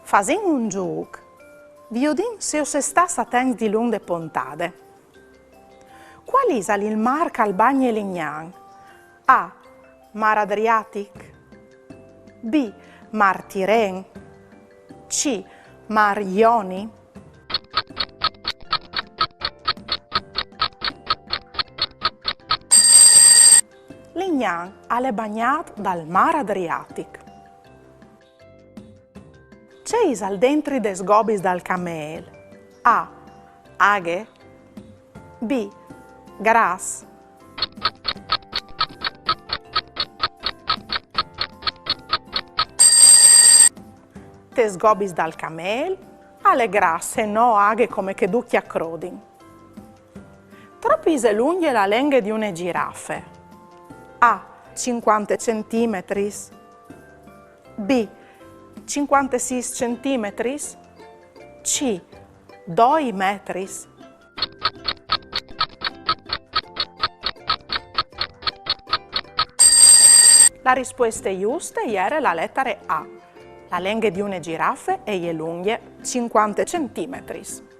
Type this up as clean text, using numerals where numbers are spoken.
Fasin un giug. Viodin se os estàs atents di lung de pontade. Qual is il mar cal bagni Lignan? A. Mar Adriatic. B. Mar Tiren. C. Mar Ioni. Lignan è bagnato dal Mar Adriatic. C'è al dentro des gobis dal camel? A. Aghe. B. Gras. Tes gobis dal camel, alle grasse no aghe come che ducchi a crodin. Troppi se lunghe la lenghe di une giraffe. A. 50 cm. B. 56 cm. C. 2 metri. La risposta giusta era la lettera A. La lenghe di une giraffe è lunghe 50 cm.